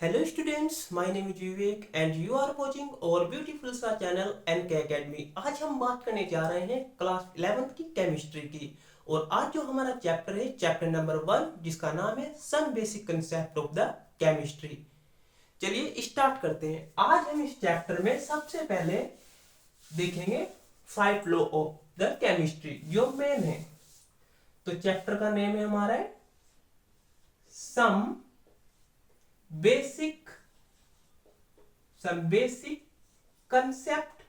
Hello students, my name is Vivek and you are watching our beautiful सा channel NK Academy। आज हम बात करने जा रहे हैं क्लास 11th की केमिस्ट्री की। और आज जो हमारा चैप्टर है चैप्टर नंबर 1, जिसका नाम है some basic concept of the chemistry. चलिए स्टार्ट करते हैं। आज हम इस चैप्टर में सबसे पहले देखेंगे 5 लॉ ऑफ द केमिस्ट्री जो मेन है। तो चैप्टर का नेम है हमारा some basic concept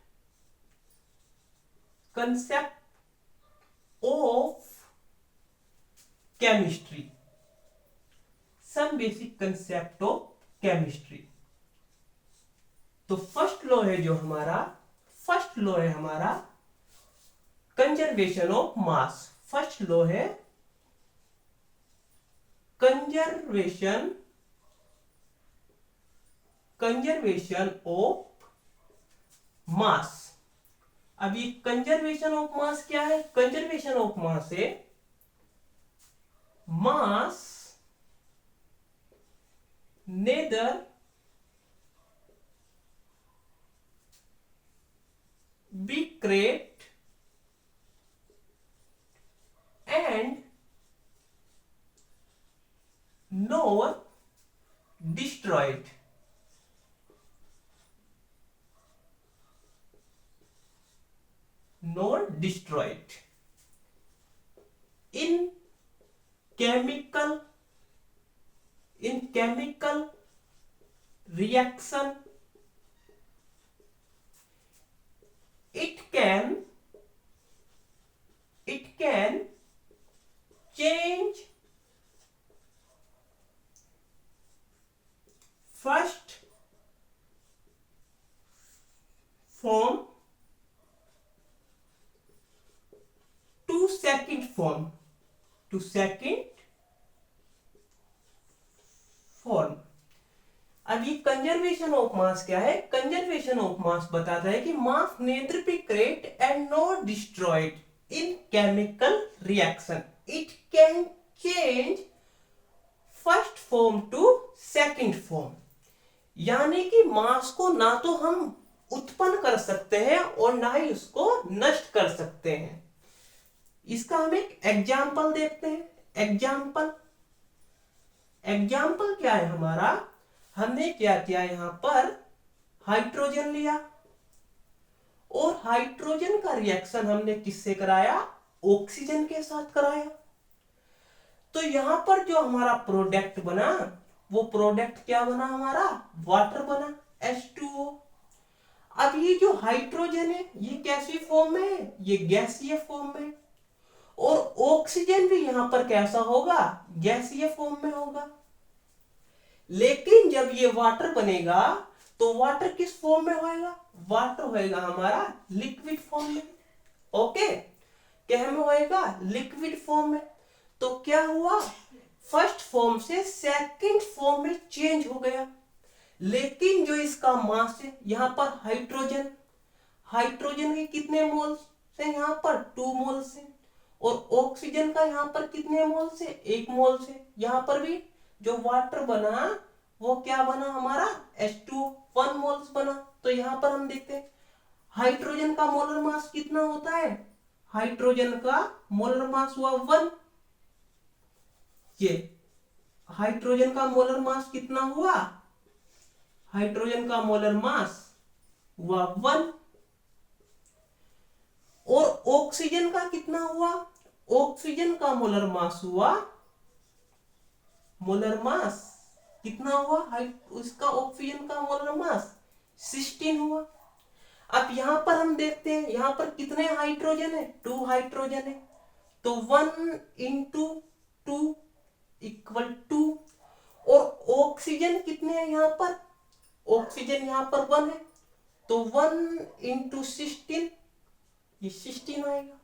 of chemistry। some basic concept of chemistry। तो फर्स्ट लॉ है हमारा conservation of mass. First law है कंजर्वेशन ऑफ मास। अब ये कंजर्वेशन ऑफ मास क्या है? कंजर्वेशन ऑफ मास है mass neither be create and nor destroyed। in chemical reaction it can change first form to second form। अब ये conservation of मास क्या है? कंजर्वेशन ऑफ मास बताता है कि mass neither be create and not destroyed in chemical reaction. It can change first form to second form. यानी कि मास को ना तो हम उत्पन्न कर सकते हैं और ना ही उसको नष्ट कर सकते हैं। इसका हम एक एग्जाम्पल देखते हैं। एग्जाम्पल क्या है हमारा? हमने क्या किया, यहां पर हाइड्रोजन लिया और हाइड्रोजन का रिएक्शन हमने किससे कराया? ऑक्सीजन के साथ कराया। तो यहां पर जो हमारा प्रोडक्ट बना, वो प्रोडक्ट क्या बना हमारा? वाटर बना, H2O। अब ये जो हाइड्रोजन है ये कैसी फॉर्म में है? ये गैसीय फॉर्म में। और ऑक्सीजन भी यहां पर कैसा होगा? गैसीय फॉर्म में होगा। लेकिन जब ये वाटर बनेगा तो वाटर किस फॉर्म में होएगा? वाटर होएगा हमारा लिक्विड फॉर्म में। ओके, क्या में होएगा? लिक्विड फॉर्म में। तो क्या हुआ? फर्स्ट फॉर्म से सेकंड फॉर्म में चेंज हो गया। लेकिन जो इसका मास है यहां पर हाइड्रोजन के कितने मोल्स है? यहां पर 2 मोल्स है। और ऑक्सीजन का यहां पर कितने मोल्स है? 1 मोल्स है। यहां पर भी जो वाटर बना वो क्या बना हमारा? H2O 1 मोल्स बना। तो यहां पर हम देखते हैं हाइड्रोजन का मोलर मास कितना होता है? हाइड्रोजन का मोलर मास हुआ 1। ये हाइड्रोजन का मोलर मास कितना हुआ? हाइड्रोजन का मोलर मास हुआ 1। और ऑक्सीजन का कितना हुआ? ऑक्सीजन का मोलर मास कितना हुआ? उसका ऑक्सीजन का मोलर मास 16 हुआ। अब यहां पर हम देखते हैं यहां पर कितने हाइड्रोजन है? 2 हाइड्रोजन है। तो 1 इंटू 2 इक्वल 2। और ऑक्सीजन कितने हैं यहां पर? ऑक्सीजन यहां पर 1 है। तो 1 इंटू 16, ये 16 आएगा।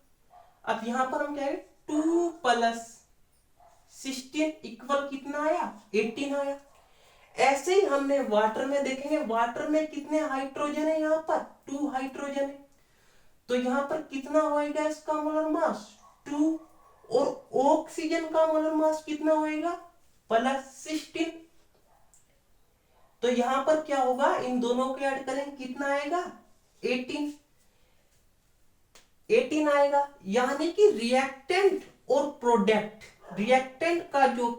अब यहां पर हम क्या है? 2 प्लस 16 इक्वल कितना आया? 18 आया। ऐसे ही हमने वाटर में देखेंगे, वाटर में कितने हाइड्रोजन है? यहाँ पर 2 हाइड्रोजन है। तो यहाँ पर कितना होएगा इसका मोलर मास? 2। और ऑक्सीजन का मोलर मास कितना होएगा? प्लस 16। तो यहां पर क्या होगा, इन दोनों को ऐड करेंगे कितना आएगा 18 आएगा। यानी कि रिएक्टेंट और प्रोडक्ट, रिएक्टेंट का जो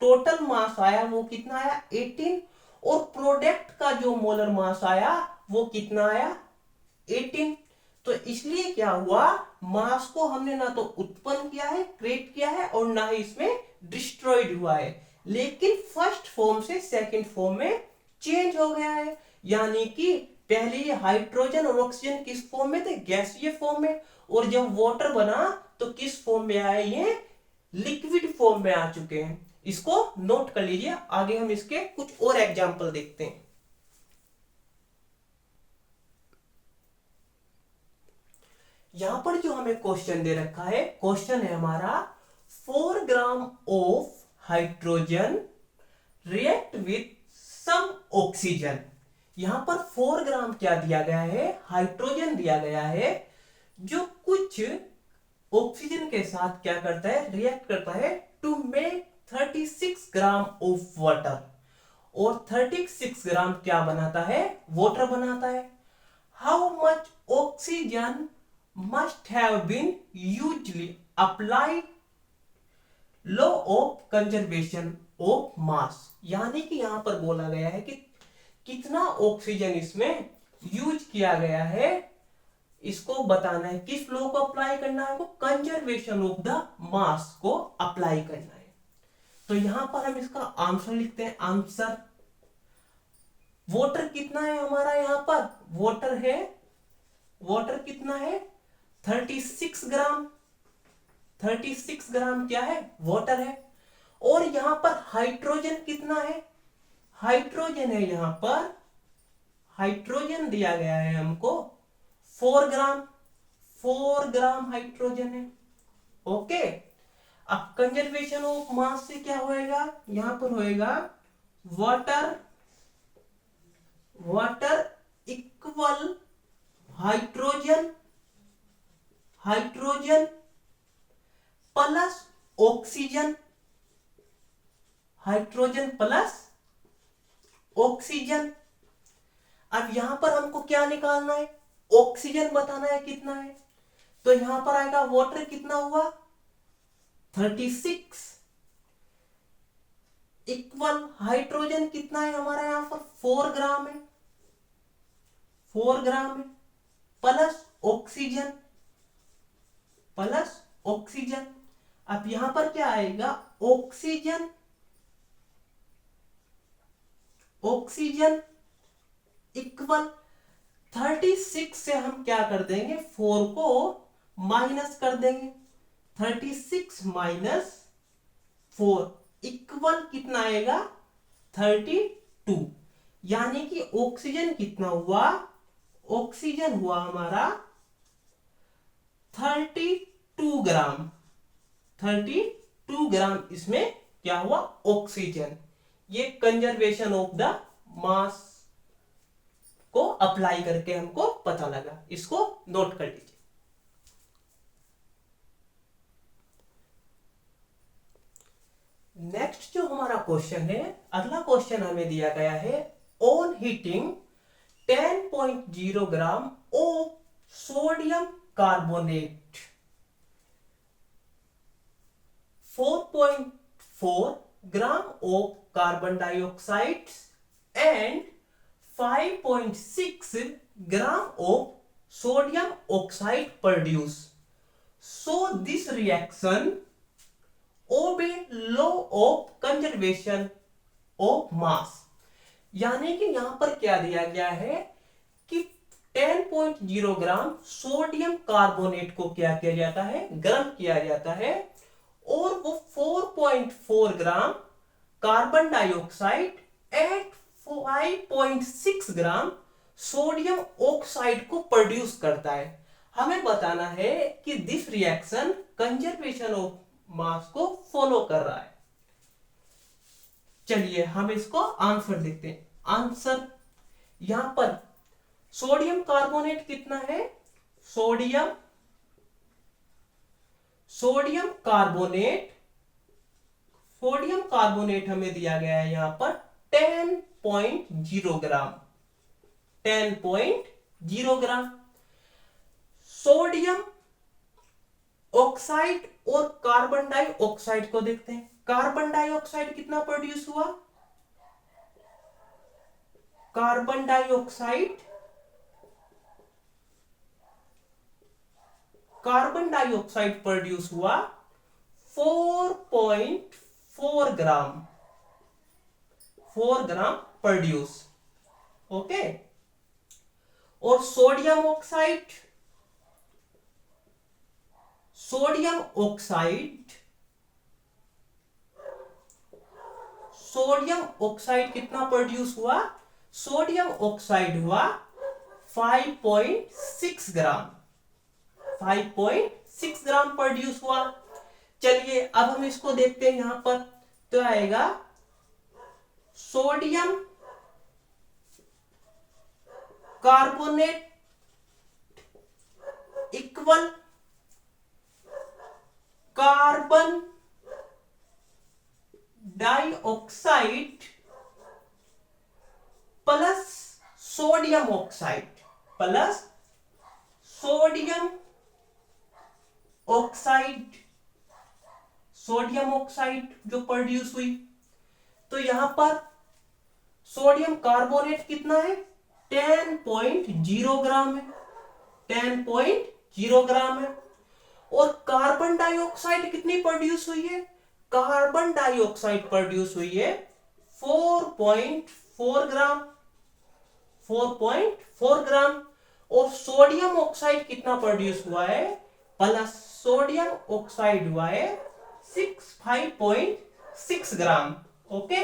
टोटल मास आया वो कितना आया 18, और प्रोडक्ट का जो मोलर मास आया वो कितना आया 18। तो इसलिए क्या हुआ, मास को हमने ना तो उत्पन्न किया है, क्रिएट किया है, और ना ही इसमें डिस्ट्रॉयड हुआ है, लेकिन फर्स्ट फॉर्म से सेकंड फॉर्म में चेंज हो गया है। यानी कि पहले ये हाइड्रोजन और ऑक्सीजन किस फॉर्म में थे, गैसीय फॉर्म में, और जब वाटर बना तो किस फॉर्म में आए, ये लिक्विड फॉर्म में आ चुके हैं। इसको नोट कर लीजिए, आगे हम इसके कुछ और एग्जांपल देखते हैं। यहां पर जो हमें क्वेश्चन दे रखा है, क्वेश्चन है हमारा 4 gram of hydrogen react with some oxygen. यहां पर 4 ग्राम क्या दिया गया है, हाइड्रोजन दिया गया है, जो कुछ ऑक्सीजन के साथ क्या करता है, रिएक्ट करता है to make 36 gram of water, और 36 ग्राम क्या बनाता है, वाटर बनाता है। How much oxygen must have been usually applied law of conservation of mass। यानी कि यहां पर बोला गया है कि कितना ऑक्सीजन इसमें यूज किया गया है, इसको बताना है। किस लॉ को अप्लाई करना है, वो कंजर्वेशन ऑफ द मास को अप्लाई करना है। तो यहां पर हम इसका आंसर लिखते हैं। आंसर वाटर कितना है हमारा, यहां पर वाटर है, वाटर कितना है 36 ग्राम, 36 ग्राम क्या है, वाटर है। और यहां पर हाइड्रोजन कितना है, हाइड्रोजन है, यहां पर हाइड्रोजन दिया गया है हमको 4 ग्राम, 4 ग्राम हाइड्रोजन है। ओके, अब कंजर्वेशन ऑफ मास से क्या होएगा, यहां पर होएगा water, water equal hydrogen, hydrogen plus oxygen, hydrogen plus oxygen. अब यहां पर हमको क्या निकालना है, ऑक्सीजन बताना है कितना है। तो यहां पर आएगा वाटर कितना हुआ 36 इक्वल हाइड्रोजन कितना है हमारा, यहां पर 4 ग्राम है, 4 ग्राम है, प्लस ऑक्सीजन, प्लस ऑक्सीजन। अब यहां पर क्या आएगा, ऑक्सीजन, ऑक्सीजन इक्वल 36 से हम क्या कर देंगे, 4 को माइनस कर देंगे, 36 माइनस 4 इक्वल कितना आएगा 32। यानी कि ऑक्सीजन कितना हुआ, ऑक्सीजन हुआ हमारा 32 ग्राम, 32 ग्राम इसमें क्या हुआ ऑक्सीजन। ये कंजर्वेशन ऑफ द मास को अप्लाई करके हमको पता लगा, इसको नोट कर लीजिए। नेक्स्ट जो हमारा क्वेश्चन है, अगला क्वेश्चन हमें दिया गया है, on heating 10.0 gram of sodium carbonate 4.4 gram of carbon dioxide and 5.6 gram of sodium oxide produce. So this reaction obey law of conservation of mass। यानी कि यहां पर क्या दिया गया है कि 10.0 ग्राम सोडियम कार्बोनेट को क्या किया जाता है, गर्म किया जाता है, और वो 4.4 gram carbon dioxide eight 5.6 gram sodium oxide को प्रोड्यूस करता है। हमें बताना है कि दिस रिएक्शन कंजर्वेशन ऑफ मास को फॉलो कर रहा है। चलिए हम इसको आंसर देखते हैं। आंसर यहां पर सोडियम कार्बोनेट कितना है, sodium, sodium carbonate, sodium carbonate हमें दिया गया है यहां पर 10.0 ग्राम, 10.0 ग्राम। सोडियम ऑक्साइड और कार्बन डाइऑक्साइड को देखते हैं। कार्बन डाइऑक्साइड कितना प्रोड्यूस हुआ? कार्बन डाइऑक्साइड प्रोड्यूस हुआ 4.4 ग्राम, 4 ग्राम प्रोड्यूस। ओके। और सोडियम ऑक्साइड कितना प्रोड्यूस हुआ? सोडियम ऑक्साइड हुआ 5.6 ग्राम, 5.6 ग्राम प्रोड्यूस हुआ। चलिए अब हम इसको देखते हैं यहां पर, तो आएगा sodium carbonate equal carbon dioxide plus sodium oxide, plus sodium oxide जो प्रोड्यूस हुई। तो यहां पर सोडियम कार्बोनेट कितना है? 10.0 ग्राम है, 10.0 ग्राम है। और कार्बन डाइऑक्साइड कितनी प्रोड्यूस हुई है? कार्बन डाइऑक्साइड प्रोड्यूस हुई है 4.4 ग्राम, 4.4 ग्राम। और सोडियम ऑक्साइड कितना प्रोड्यूस हुआ है? प्लस सोडियम ऑक्साइड हुआ है 5.6 ग्राम। ओके,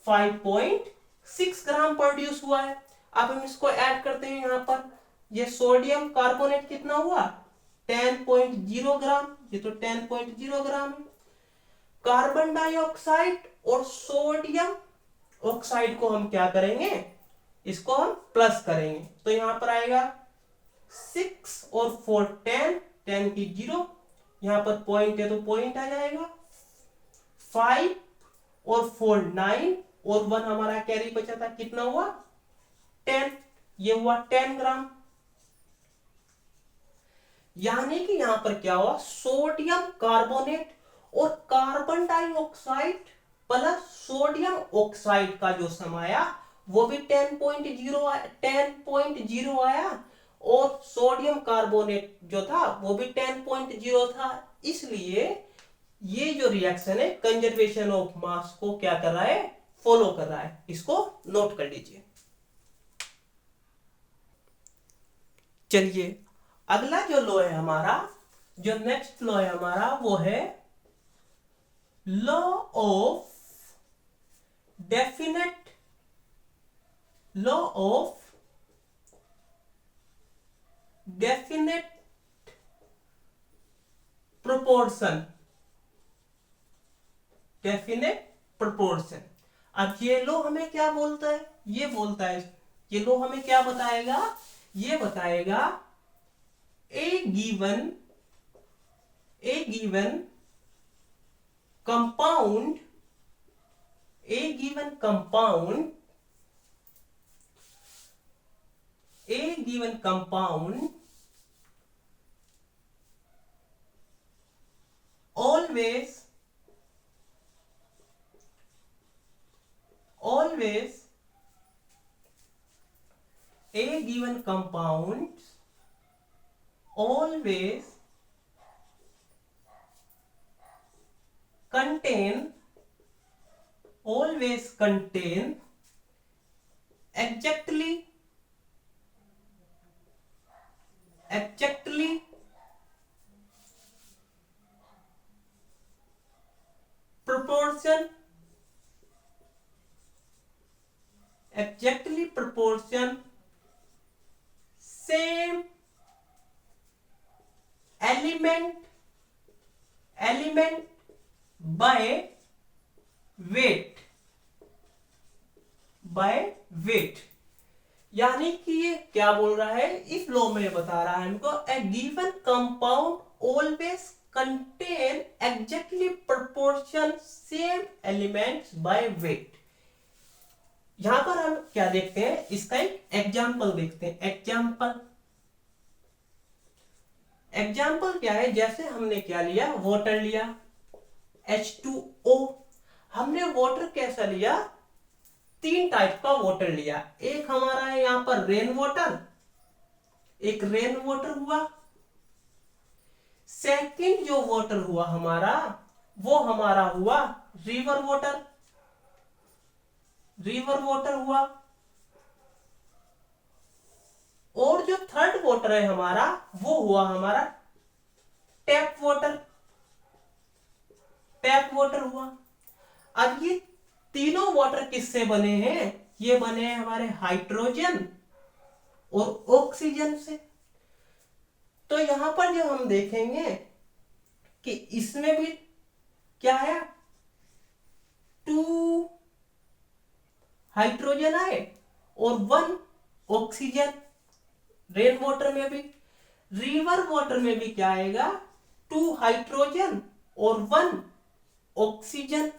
5.6 ग्राम प्रोड्यूस हुआ है। अब हम इसको ऐड करते हैं यहां पर। ये सोडियम कार्बोनेट कितना हुआ? 10.0 ग्राम, ये तो 10.0 ग्राम है। कार्बन डाइऑक्साइड और सोडियम ऑक्साइड को हम क्या करेंगे? इसको हम प्लस करेंगे। तो यहां पर आएगा 6 और 4 10, 10 की 0, यहां पर पॉइंट है तो पॉइंट आ जाएगा। 5 और 4 9 और 1 हमारा कैरी बचा था, कितना हुआ? 10, ये हुआ 10 ग्राम। यानी कि यहां पर क्या हुआ? सोडियम कार्बोनेट और carbon dioxide plus sodium oxide का जो सम आया वो भी 10.0 आया, और सोडियम कार्बोनेट जो था वो भी 10.0 था। इसलिए ये जो रिएक्शन है कंजर्वेशन ऑफ मास को क्या कर रहा है? फॉलो कर रहा है। इसको नोट कर लीजिए। चलिए अगला जो लॉ है हमारा, जो नेक्स्ट लॉ है हमारा, वो है law of definite proportion, definite proportion. अब ये लो हमें क्या बोलता है? ये बोलता है, ये लो हमें क्या बताएगा? ये बताएगा a given compound always a given compound always contain exactly proportion same element by weight। यानी कि ये क्या बोल रहा है? इस लॉ में बता रहा है हमको, a given compound always contain exactly proportion same elements by weight. यहां पर हम क्या देखते हैं, इसका एक एग्जाम्पल देखते हैं। एग्जाम्पल क्या है, जैसे हमने क्या लिया, वाटर लिया H2O। हमने वाटर कैसा लिया, 3 टाइप का वाटर लिया। एक हमारा है यहां पर रेन वाटर, एक रेन वाटर हुआ। सेकंड जो वाटर हुआ हमारा, वो हमारा हुआ रिवर वाटर, हुआ। और जो थर्ड वाटर है हमारा, वो हुआ हमारा टैप वाटर, हुआ। अब ये तीनों वाटर किससे बने हैं, ये बने हैं हमारे हाइड्रोजन और ऑक्सीजन से। तो यहां पर जो हम देखेंगे कि इसमें भी क्या है, 2 हाइड्रोजन आए और 1 ऑक्सीजन। रेन वाटर में भी, रिवर वाटर में भी क्या आएगा, 2 हाइड्रोजन और 1 ऑक्सीजन।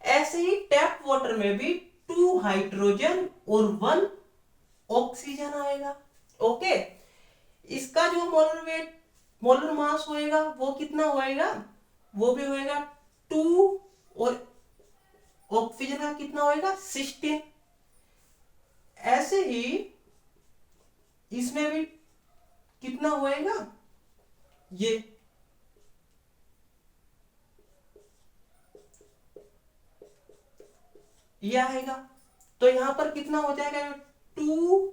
ऐसे ही टैप वाटर में भी 2 हाइड्रोजन और 1 ऑक्सीजन आएगा। ओके, इसका जो मोलर वेट, मोलर मास होएगा वो कितना होएगा, वो भी होएगा 2, और ऑक्सीजन का कितना होएगा 16। ऐसे ही इसमें भी कितना होएगा, ये आएगा। तो यहां पर कितना हो जाएगा, 2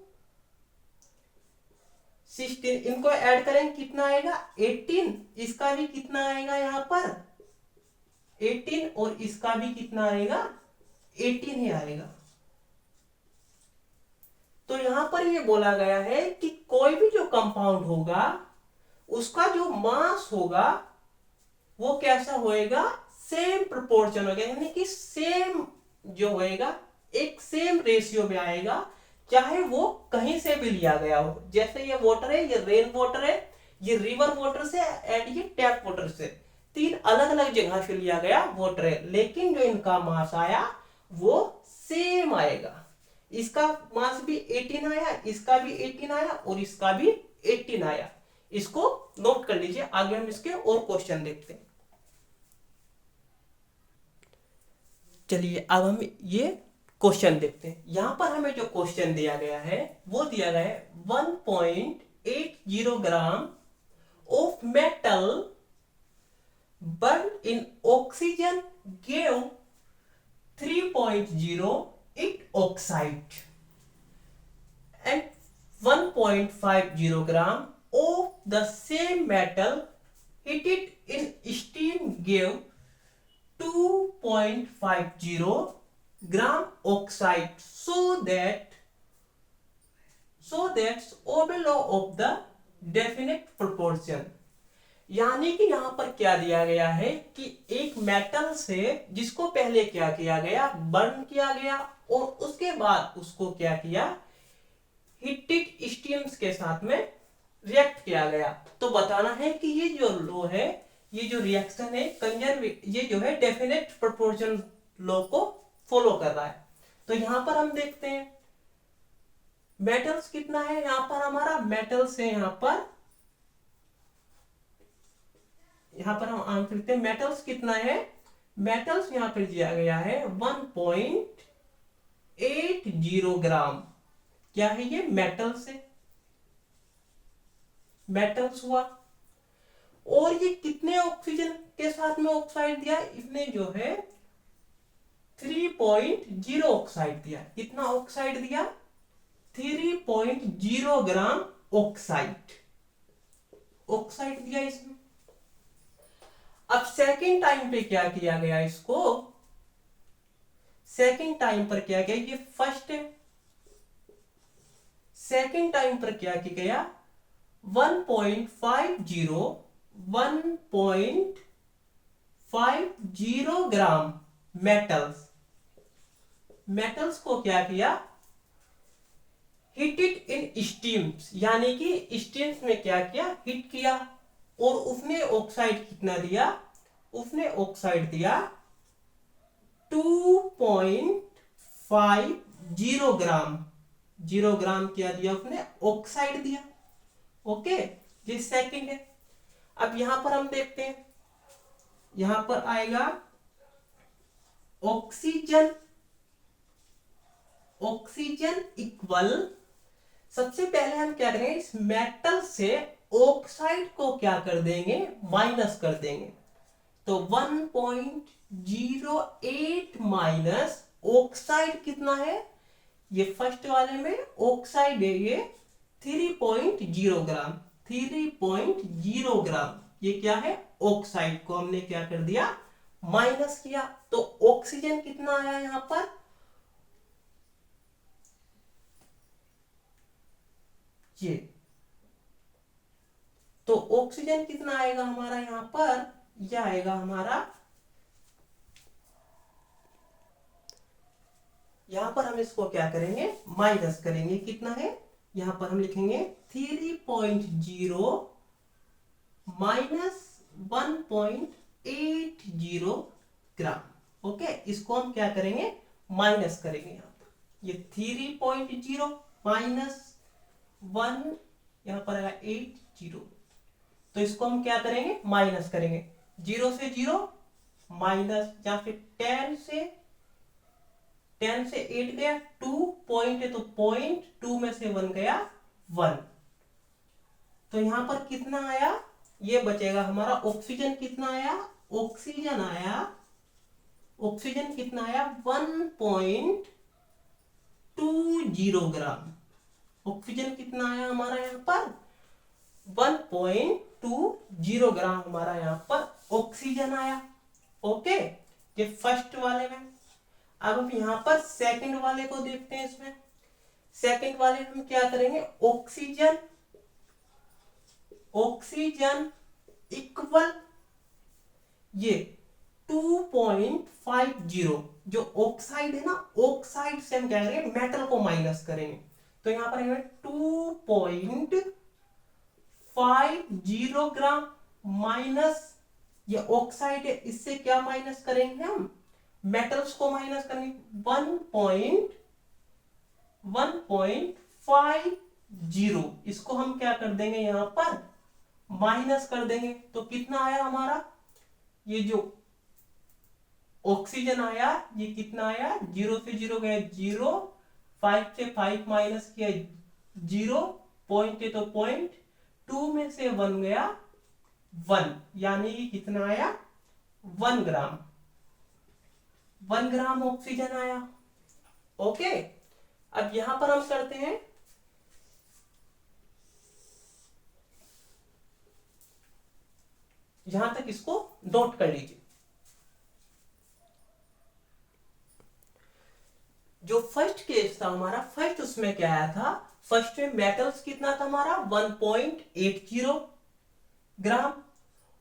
16, इनको ऐड करेंगे कितना आएगा 18। इसका भी कितना आएगा यहां पर 18, और इसका भी कितना आएगा 18 ही आएगा। तो यहां पर ये बोला गया है कि कोई भी जो कंपाउंड होगा उसका जो मास होगा वो कैसा होएगा, सेम प्रोपोर्शन होगा, यानी कि सेम जो होएगा एक सेम रेशियो में आएगा, चाहे वो कहीं से भी लिया गया हो। जैसे ये वाटर है, ये रेन वाटर है, ये रिवर वाटर से एंड ये टैप वाटर से, 3 अलग अलग जगह से लिया गया वाटर है, लेकिन जो इनका मास आया वो सेम आएगा। इसका मास भी 18 आया, इसका भी 18 आया, और इसका भी 18 आया। इसको नोट कर लीजिए, आगे हम इसके और क्वेश्चन देखते हैं। चलिए अब हम ये क्वेश्चन देखते हैं। यहां पर हमें जो क्वेश्चन दिया गया है वो दिया गया है 1.80 gram of metal burn in oxygen give 3.0 it oxide and 1.50 gram of the same metal heated in steam gave 2.50 gram oxide, so that's obey law of the definite proportion। यानी कि यहां पर क्या दिया गया है कि एक मेटल से, जिसको पहले क्या किया गया, बर्न किया गया, और उसके बाद उसको क्या किया, हीटेड स्टीम्स के साथ में रिएक्ट किया गया। तो बताना है कि ये जो लॉ है, ये जो रिएक्शन है ये जो है डेफिनेट प्रोपोर्शन लॉ को फॉलो कर रहा है। तो यहां पर हम देखते हैं मेटल्स कितना है, यहां पर हमारा मेटल्स है, यहां पर हम आंसर लिखते हैं, मेटल्स कितना है, मेटल्स यहां पर दिया गया है 1.80 ग्राम। क्या है ये, मेटल्स है, मेटल्स हुआ। और ये कितने ऑक्सीजन के साथ में ऑक्साइड दिया, इसने जो है 3.0 ऑक्साइड दिया। कितना ऑक्साइड दिया, 3.0 ग्राम ऑक्साइड दिया इसमें। अब सेकंड टाइम पे क्या किया गया, इसको सेकंड टाइम पर क्या किया, ये फर्स्ट है, सेकंड टाइम पर क्या किया गया, 1.50 ग्राम मेटल्स को क्या किया, हीटेड इन स्टीम्स, यानी कि स्टीम्स में क्या किया, हीट किया, और उसने ऑक्साइड कितना दिया, उसने ऑक्साइड दिया ग्राम, 0 ग्राम क्या दिया उसने, ऑक्साइड दिया। ओके, ये सेकंड है। अब यहां पर हम देखते हैं, यहां पर आएगा ऑक्सीजन, ऑक्सीजन इक्वल, सबसे पहले हम क्या करेंगे, इस मेटल से ऑक्साइड को क्या कर देंगे, माइनस कर देंगे। तो 1.08 माइनस ऑक्साइड कितना है, ये फर्स्ट वाले में ऑक्साइड है ये 3.0 ग्राम, 3.0 ग्राम, ये क्या है, ऑक्साइड को हमने क्या कर दिया, माइनस किया। तो ऑक्सीजन कितना आया यहां पर, ये, तो ऑक्सीजन कितना आएगा हमारा यहां पर, यह आएगा हमारा, यहां पर हम इसको क्या करेंगे, माइनस करेंगे, कितना है, यहां पर हम लिखेंगे 3.0 माइनस 1.80 ग्राम। ओके, इसको हम क्या करेंगे, माइनस करेंगे यहां पर, ये 3.0 माइनस 1, यहां पर आएगा 80, तो इसको हम क्या करेंगे, माइनस करेंगे, 0 से 0 माइनस, या फिर 10 से 8 गया, 2 पॉइंट है तो पॉइंट, 2 में से 1 गया 1, तो यहां पर कितना आया, ये बचेगा हमारा, ऑक्सीजन कितना आया, ऑक्सीजन आया, ऑक्सीजन कितना आया 1.20 ग्राम, ऑक्सीजन कितना आया हमारा यहाँ पर 1.20 ग्राम हमारा यहाँ पर ऑक्सीजन आया। ओके, ये फर्स्ट वाले में। अब हम यहाँ पर सेकंड वाले को देखते हैं, इसमें सेकंड वाले हम क्या करेंगे, ऑक्सीजन, ऑक्सीजन इक्वल, ये 2.50, जो ऑक्साइड है ना, ऑक्साइड से हम क्या करेंगे, मेटल को माइनस करेंगे, तो यहां पर 2.50 ग्राम माइनस, ये ऑक्साइड है, इससे क्या माइनस करेंगे हम, मेटल्स को माइनस करेंगे, 1.50, इसको हम क्या कर देंगे, यहां पर माइनस कर देंगे, तो कितना आया हमारा, ये जो ऑक्सीजन आया, ये कितना आया, 0 से 0 गया 0, 5 से 5 माइनस किया 0, पॉइंट है तो पॉइंट, 2 में से 1 गया 1, यानी कि कितना आया 1 ग्राम, 1 ग्राम ऑक्सीजन आया। ओके, अब यहां पर हम करते हैं, यहां तक इसको नोट कर लीजिए। जो फर्स्ट केस था हमारा, फर्स्ट उसमें क्या आया था, फर्स्ट में मेटल्स कितना था हमारा 1.80 ग्राम,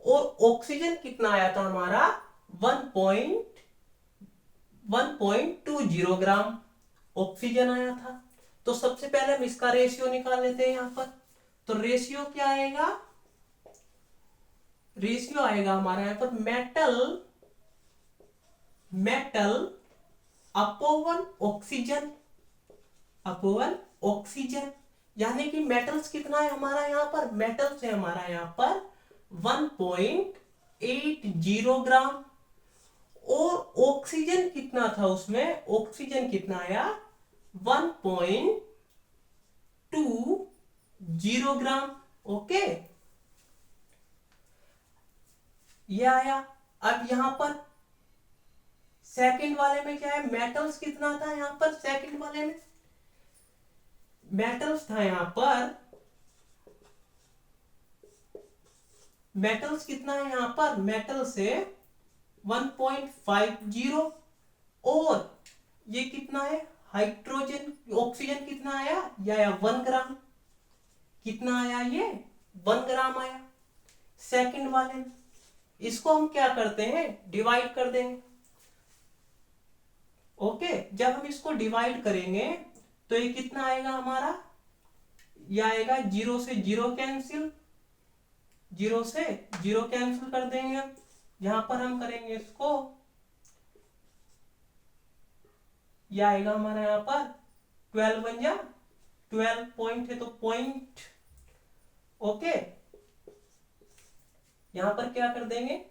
और ऑक्सीजन कितना आया था हमारा 1.20 ग्राम ऑक्सीजन आया था। तो सबसे पहले हम इसका रेशियो निकाल लेते हैं यहां पर, तो रेशियो क्या आएगा, रेशियो आएगा हमारा यहां पर मेटल अपोवन ऑक्सीजन, अपोवन ऑक्सीजन, यानी कि मेटल्स कितना है हमारा यहाँ पर, मेटल्स है हमारा यहाँ पर 1.80 ग्राम, और ऑक्सीजन कितना था उसमें, ऑक्सीजन कितना आया 1.20 ग्राम। ओके, ये आया। अब यहां पर सेकंड वाले में क्या है, मेटल्स कितना था यहां पर, सेकंड वाले में मेटल्स था यहां पर, मेटल्स कितना है यहां पर, मेटल से 1.50, और ये कितना है हाइड्रोजन, ऑक्सीजन कितना आया, या 1 ग्राम, कितना आया ये 1 ग्राम आया सेकंड वाले में। इसको हम क्या करते हैं, डिवाइड कर देंगे। ओके, जब हम इसको डिवाइड करेंगे तो ये कितना आएगा हमारा, ये आएगा 0 से 0 कैंसिल, 0 से 0 कैंसिल कर देंगे। यहां पर हम करेंगे इसको ये आएगा हमारा यहाँ पर 12 बन जा 12 पॉइंट है तो पॉइंट, ओके। यहां पर क्या कर देंगे,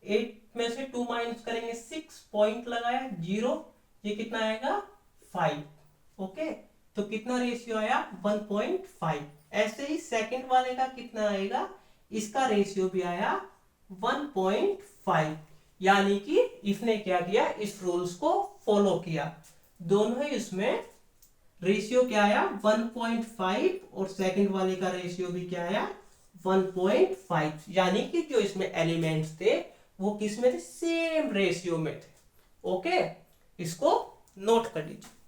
8 में से 2 माइनस करेंगे 6, पॉइंट लगाया 0, ये कितना आएगा 5, ओके। तो कितना रेशियो आया 1.5। ऐसे ही सेकंड वाले का कितना आएगा, इसका रेशियो भी आया 1.5, यानी कि इसने क्या किया, इस रूल्स को फॉलो किया। दोनों ही इसमें रेशियो क्या आया 1.5 और सेकंड वाले का रेशियो भी क्या आया 1.5, यानी कि जो इसमें एलिमेंट्स थे वो किस में थे, सेम रेशियो में थे, ओके। इसको नोट कर लीजिए।